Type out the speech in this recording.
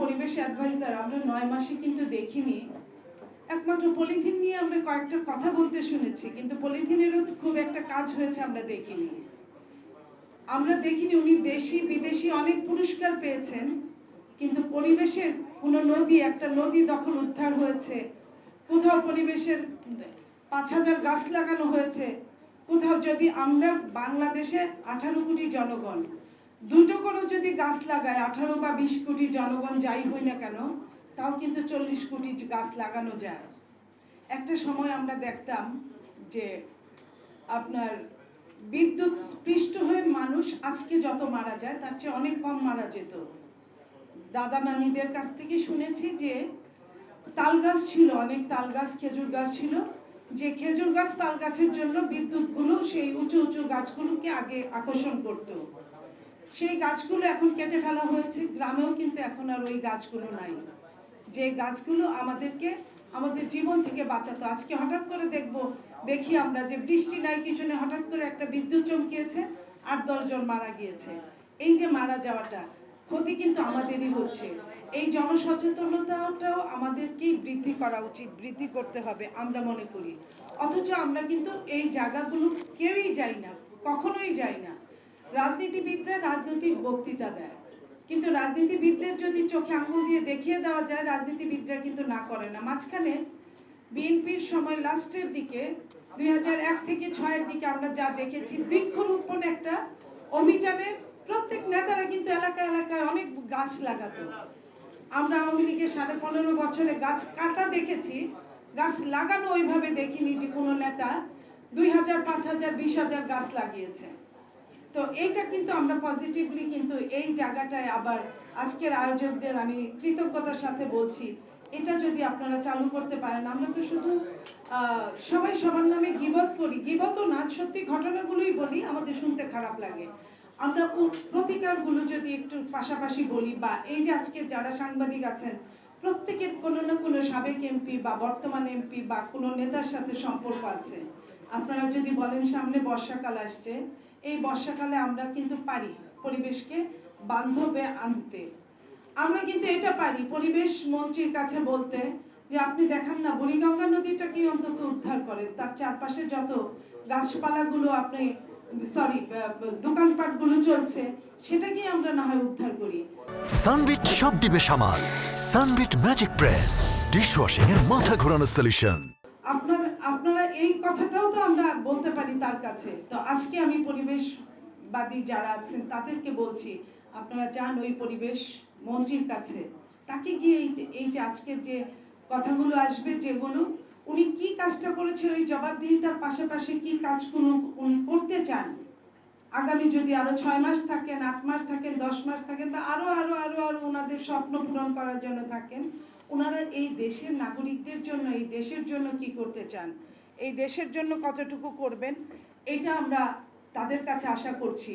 পরিবেশ অ্যাডভাইজার আমরা ৯ মাসে কিন্তু দেখিনি। একমাত্র পলিথিন নিয়ে আমরা কয়েকটা কথা বলতে শুনেছি, কিন্তু পলিথিনেরও খুব একটা কাজ হয়েছে আমরা দেখিনি। উনি দেশি বিদেশি অনেক পুরস্কার পেয়েছেন, কিন্তু পরিবেশের কোনো একটা নদী দখল উদ্ধার হয়েছে, কোথাও পরিবেশের ৫,০০০ গাছ লাগানো হয়েছে, কোথাও যদি আমরা বাংলাদেশে ১৮ কোটি জনগণ দুটো করে যদি গাছ লাগায়, ১৮ বা ২০ কোটি জনগণ যাই হই না কেন, তাও কিন্তু ৪০ কোটি গাছ লাগানো যায়। একটা সময় আমরা দেখতাম যে আপনার বিদ্যুৎ স্পৃষ্ট হয়ে মানুষ আজকে যত মারা যায় তার চেয়ে অনেক কম মারা যেত। দাদা নানিদের কাছ থেকে শুনেছি যে তাল গাছ ছিল, অনেক তাল গাছ, খেজুর গাছ ছিল, যে খেজুর গাছ তাল গাছের জন্য বিদ্যুৎগুলো সেই উঁচু উঁচু গাছগুলোকে আগে আকর্ষণ করত। সেই গাছগুলো এখন কেটে ফেলা হয়েছে, গ্রামেও কিন্তু এখন আর ওই গাছগুলো নাই, যে গাছগুলো আমাদেরকে আমাদের জীবন থেকে বাঁচাতো। আজকে হঠাৎ করে দেখি আমরা যে বৃষ্টি নাই, কিছু নেই, হঠাৎ করে একটা বিদ্যুৎ চমকিয়েছে, ৮-১০ জন মারা গিয়েছে। এই যে মারা যাওয়াটা, ক্ষতি কিন্তু আমাদেরই হচ্ছে। এই জনসচেতনতাটাও আমাদেরকেই বৃদ্ধি করা উচিত, বৃদ্ধি করতে হবে আমরা মনে করি। অথচ আমরা কিন্তু এই জায়গাগুলো কেউই যাই না, কখনোই যাই না। রাজনীতিবিদরা রাজনৈতিক বক্তৃতা দেয়, কিন্তু রাজনীতিবিদদের যদি চোখে আঙুল দিয়ে দেখিয়ে দেওয়া যায়, রাজনীতিবিদরা কিন্তু না করে না। মাঝখানে বিএনপির সময় লাস্টের দিকে ২০০১ থেকে ৬-এর দিকে আমরা যা দেখেছি, বৃক্ষরোপণ একটা অভিযানে প্রত্যেক নেতারা কিন্তু এলাকায় এলাকায় অনেক গাছ লাগাতো। আমরা আওয়ামী লীগের ১৫.৫ বছরে গাছ কাটা দেখেছি, গাছ লাগানো ওইভাবে দেখিনি যে কোনো নেতা ২,০০০, ৫,০০০, ২০,০০০ গাছ লাগিয়েছে। তো এইটা কিন্তু আমরা পজিটিভলি কিন্তু এই জায়গাটায় আবার আজকের আয়োজকদের আমি কৃতজ্ঞতার সাথে বলছি, এটা যদি আপনারা চালু করতে পারেন। আমরা তো শুধু সবাই সবার নামে গীবত করি, গীবতও না, সত্যি ঘটনাগুলোই বলি, আমাদের শুনতে খারাপ লাগে। আমরা প্রতিকারগুলো যদি একটু পাশাপাশি বলি, বা এই যে আজকে যারা সাংবাদিক আছেন প্রত্যেকের কোনো না কোনো সাবেক এমপি বা বর্তমান এমপি বা কোনো নেতার সাথে সম্পর্ক আছে। আপনারা যদি বলেন সামনে বর্ষাকাল আসছে, এই বর্ষাকালে আমরা কিন্তু পারি পরিবেশকে বান্ধবে আনতে। আমরা কিন্তু এটা পারি পরিবেশ মন্ত্রীর কাছে বলতে যে আপনি দেখান না বুড়িগঙ্গা নদীটাকে অন্তত উদ্ধার করেন, তার চারপাশে যত গাছপালাগুলো আপনি দোকানপাটগুলো চলছে সেটাকে আমরা না হয় উদ্ধার করি। সানবিট সব দিবে সামাল। সানবিট ম্যাজিক প্রেস ডিশওয়াশিং এর মাথা ঘোরানো সলিউশন। আপনারা এই কথাটাও তো আমরা বলতে পারি তার কাছে। তো আজকে আমি পরিবেশবাদী যারা আছেন তাদেরকে বলছি, আপনারা যান ওই পরিবেশ মন্ত্রীর কাছে, তাকে গিয়ে এই যে আজকের যে কথাগুলো আসবে, যেগুলো উনি কি কাজটা করেছে ওই জবাবদিহিতার পাশাপাশি কি কাজগুলো উনি করতে চান, আগামী যদি আরো ৬ মাস থাকেন, ৮ মাস থাকেন, ১০ মাস থাকেন, বা আরো আরো আরো আরো ওনাদের স্বপ্ন পূরণ করার জন্য থাকেন, ওনারা এই দেশের নাগরিকদের জন্য, এই দেশের জন্য কি করতে চান, এই দেশের জন্য কতটুকু করবেন, এটা আমরা তাদের কাছে আশা করছি।